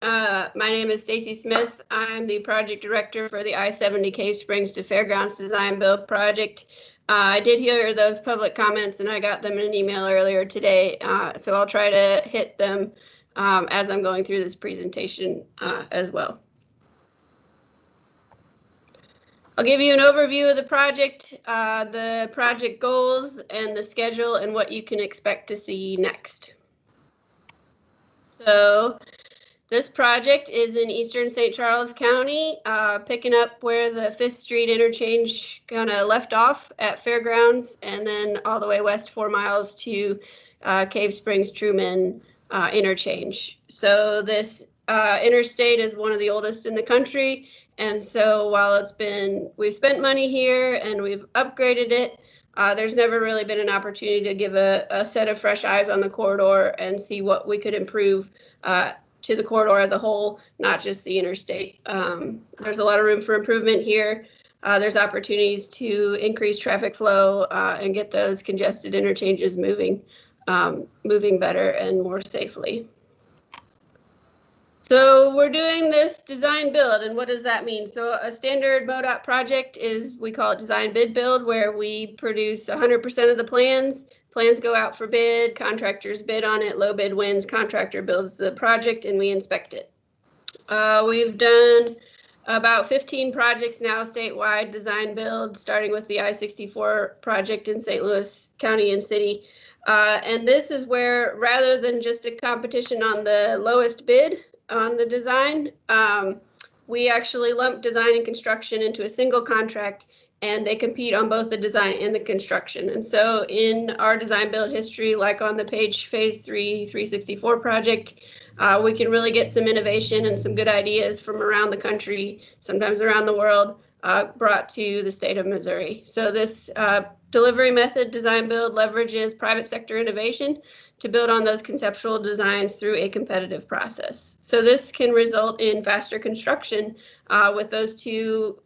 My name is Stacy Smith. I'm the project director for the I70 Cave Springs to Fairgrounds Design Build project. I did hear those public comments and I got them in an email earlier today, so I'll try to hit them as I'm going through this presentation as well. I'll give you an overview of the project goals, and the schedule, and what you can expect to see next. So this project is in eastern St. Charles County, picking up where the 5th Street interchange kind of left off at Fairgrounds, and then all the way west 4 miles to Cave Springs Truman interchange. So this interstate is one of the oldest in the country, and so while we've spent money here and we've upgraded it, there's never really been an opportunity to give a set of fresh eyes on the corridor and see what we could improve to the corridor as a whole, not just the interstate. There's a lot of room for improvement here. There's opportunities to increase traffic flow and get those congested interchanges moving better and more safely. So we're doing this design build, and what does that mean? So a standard MoDOT project is, we call it design bid build, where we produce 100% of the plans. Plans go out for bid, contractors bid on it, low bid wins, contractor builds the project, and we inspect it. We've done about 15 projects now statewide, design build, starting with the I-64 project in St. Louis County and City. And this is where, rather than just a competition on the lowest bid on the design, we actually lump design and construction into a single contract, and they compete on both the design and the construction. And so in our design build history, like on the Page Phase 3 364 project, we can really get some innovation and some good ideas from around the country, sometimes around the world, brought to the state of Missouri. So this delivery method, design build, leverages private sector innovation to build on those conceptual designs through a competitive process. So this can result in faster construction with those two,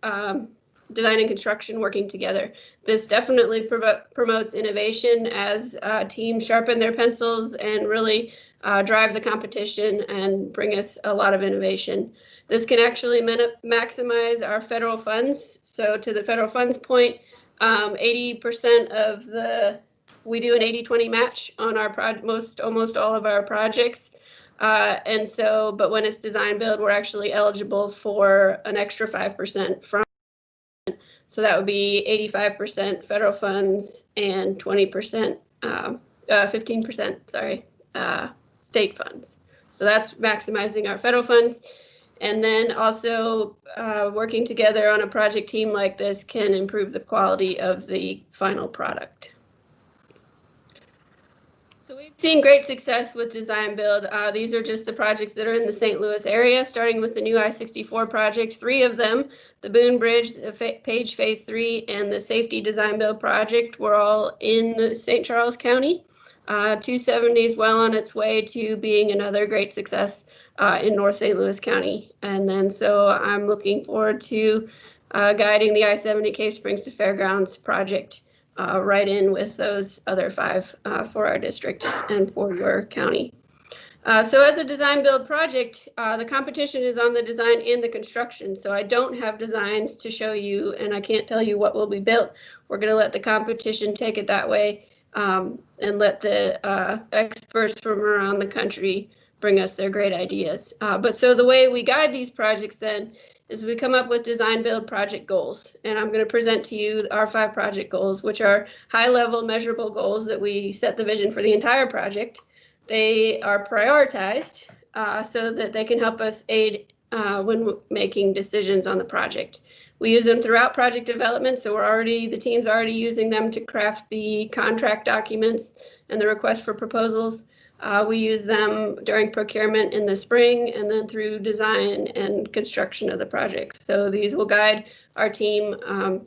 design and construction, working together. This definitely promotes innovation as teams sharpen their pencils and really drive the competition and bring us a lot of innovation. This can actually maximize our federal funds. So to the federal funds point, 80% of we do an 80-20 match on our almost all of our projects. And so, but when it's design build, we're actually eligible for an extra 5% from, so that would be 85% federal funds and 15%, sorry, state funds. So that's maximizing our federal funds. And then also working together on a project team like this can improve the quality of the final product. So we've seen great success with design build. These are just the projects that are in the St. Louis area, starting with the new I-64 project. 3 of them, the Boone Bridge, the Page Phase 3, and the Safety Design Build project, were all in St. Charles County. 270 is well on its way to being another great success in North St. Louis County. And then so I'm looking forward to guiding the I-70 Cave Springs to Fairgrounds project right in with those other 5 for our district and for your county. So as a design build project, the competition is on the design and the construction. So I don't have designs to show you, and I can't tell you what will be built. We're going to let the competition take it that way, and let the experts from around the country bring us their great ideas. But so the way we guide these projects then is we come up with design build project goals. And I'm going to present to you our 5 project goals, which are high level measurable goals that we set the vision for the entire project. They are prioritized so that they can help us aid when making decisions on the project. We use them throughout project development, so the team's already using them to craft the contract documents and the request for proposals. We use them during procurement in the spring, and then through design and construction of the project. So these will guide our team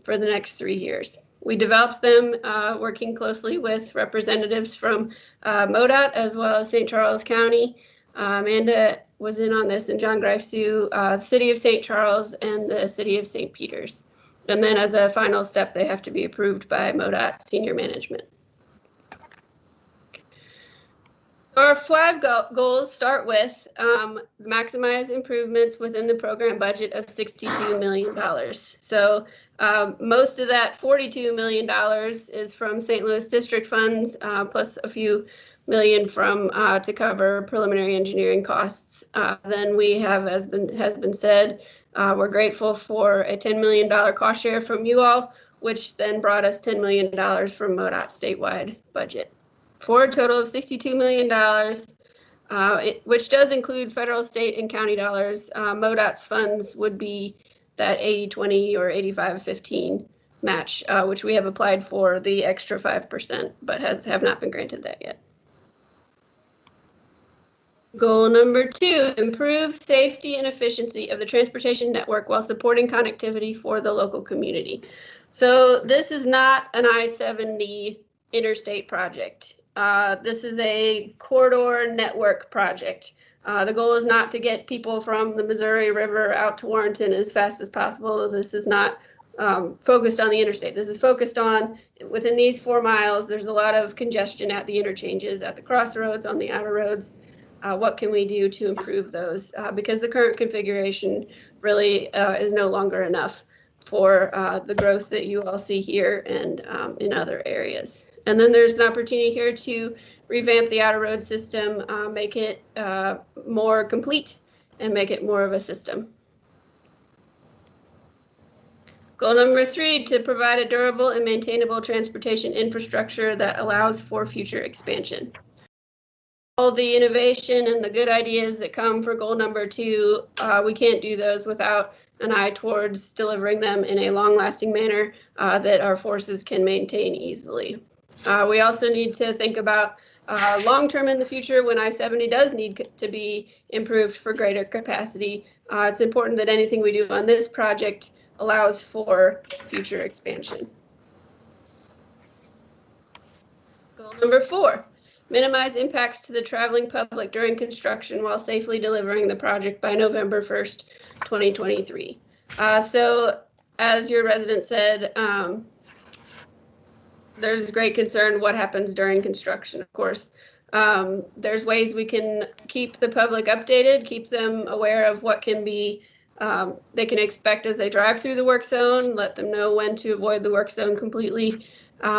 for the next 3 years. We developed them working closely with representatives from MoDOT as well as St. Charles County. Amanda was in on this, and John Greifsue, City of St. Charles, and the City of St. Peters. And then as a final step, they have to be approved by MoDOT senior management. Our 5 goals start with maximize improvements within the program budget of $62 million. So most of that $42 million is from St. Louis district funds, plus a few million from to cover preliminary engineering costs. Then we have, as has been said, we're grateful for a $10 million cost share from you all, which then brought us $10 million from MoDOT statewide budget, for a total of $62 million, which does include federal, state, and county dollars. MoDOT's funds would be that 80-20 or 85-15 match, which we have applied for the extra 5%, but have not been granted that yet. Goal number 2, improve safety and efficiency of the transportation network while supporting connectivity for the local community. So this is not an I70 interstate project. This is a corridor network project. The goal is not to get people from the Missouri River out to Warrenton as fast as possible. This is not focused on the interstate. This is focused on, within these 4 miles, there's a lot of congestion at the interchanges, at the crossroads, on the outer roads. What can we do to improve those? Because the current configuration really is no longer enough for the growth that you all see here and in other areas. And then there's an opportunity here to revamp the outer road system, make it more complete, and make it more of a system. Goal number 3, to provide a durable and maintainable transportation infrastructure that allows for future expansion. All the innovation and the good ideas that come for goal number 2, we can't do those without an eye towards delivering them in a long-lasting manner that our forces can maintain easily. We also need to think about long-term in the future when I70 does need to be improved for greater capacity. It's important that anything we do on this project allows for future expansion. Goal number 4. Minimize impacts to the traveling public during construction while safely delivering the project by November 1st, 2023. So as your resident said, there's great concern what happens during construction, of course. There's ways we can keep the public updated, keep them aware of what can be they can expect as they drive through the work zone, let them know when to avoid the work zone completely.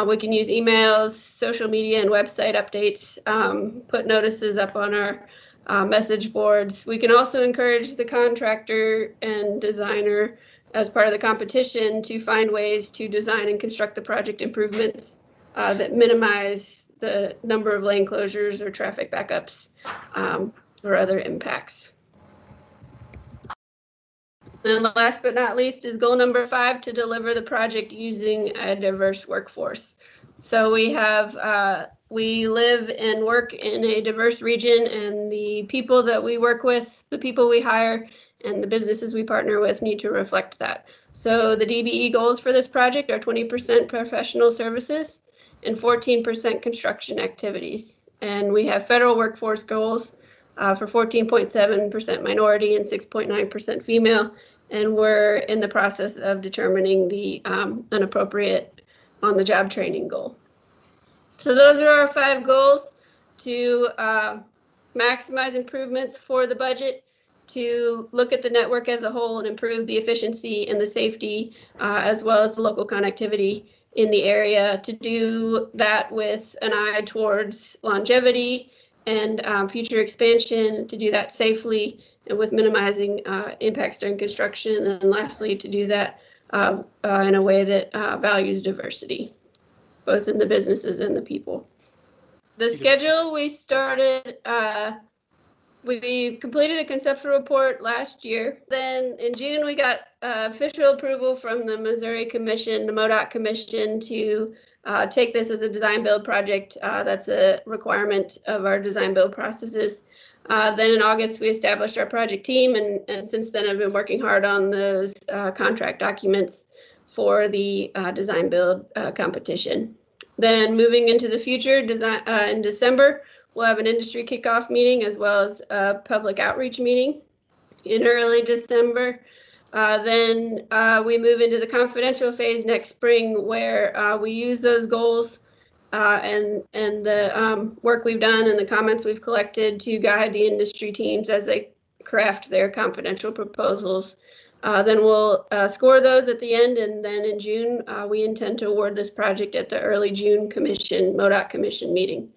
We can use emails, social media, and website updates, put notices up on our message boards. We can also encourage the contractor and designer as part of the competition to find ways to design and construct the project improvements that minimize the number of lane closures or traffic backups or other impacts. And last but not least is goal number 5, to deliver the project using a diverse workforce. So we live and work in a diverse region, and the people that we work with, the people we hire, and the businesses we partner with need to reflect that. So the DBE goals for this project are 20% professional services and 14% construction activities. And we have federal workforce goals for 14.7% minority and 6.9% female. And we're in the process of determining the unappropriate on-the-job training goal. So those are our 5 goals: to maximize improvements for the budget, to look at the network as a whole and improve the efficiency and the safety, as well as the local connectivity in the area, to do that with an eye towards longevity and future expansion, to do that safely and with minimizing impacts during construction, and lastly, to do that in a way that values diversity, both in the businesses and the people. The schedule, we started, we completed a conceptual report last year. Then in June, we got official approval from the Missouri Commission, the MoDOT Commission, to take this as a design build project. That's a requirement of our design build processes. Then in August, we established our project team, and since then I've been working hard on those contract documents for the design build competition. Then moving into the future, in December, we'll have an industry kickoff meeting as well as a public outreach meeting in early December. Then we move into the confidential phase next spring, where we use those goals and the work we've done and the comments we've collected to guide the industry teams as they craft their confidential proposals. Then we'll score those at the end, and then in June, we intend to award this project at the early June MoDOT Commission meeting.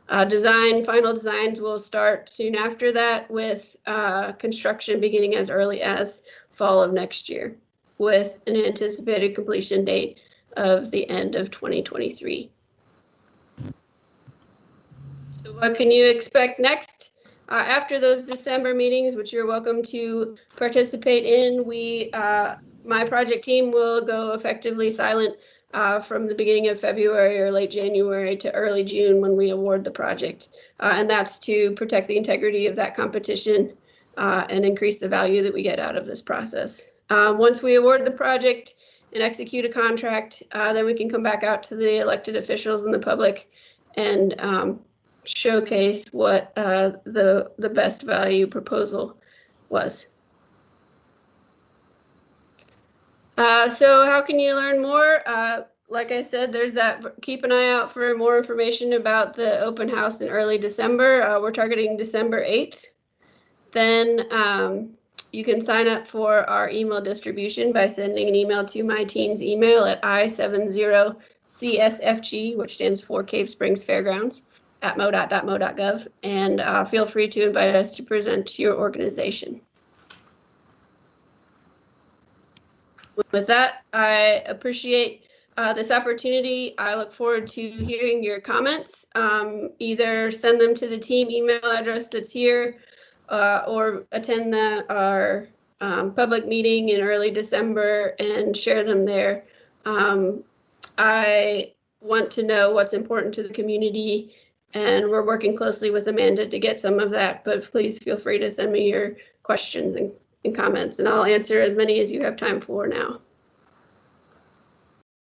Final designs will start soon after that, with construction beginning as early as fall of next year, with an anticipated completion date of the end of 2023. So what can you expect next? After those December meetings, which you're welcome to participate in, my project team will go effectively silent from the beginning of February or late January to early June when we award the project. And that's to protect the integrity of that competition and increase the value that we get out of this process. Once we award the project and execute a contract, then we can come back out to the elected officials and the public and showcase what the best value proposal was. So how can you learn more? Like I said, there's that. Keep an eye out for more information about the open house in early December. We're targeting December 8th. Then you can sign up for our email distribution by sending an email to my team's email at I70CSFG, which stands for Cave Springs Fairgrounds, at modot.mo.gov, and feel free to invite us to present to your organization. With that, I appreciate this opportunity. I look forward to hearing your comments. Either send them to the team email address that's here, or attend our public meeting in early December and share them there. I want to know what's important to the community, and we're working closely with Amanda to get some of that, but please feel free to send me your questions and comments, and I'll answer as many as you have time for now.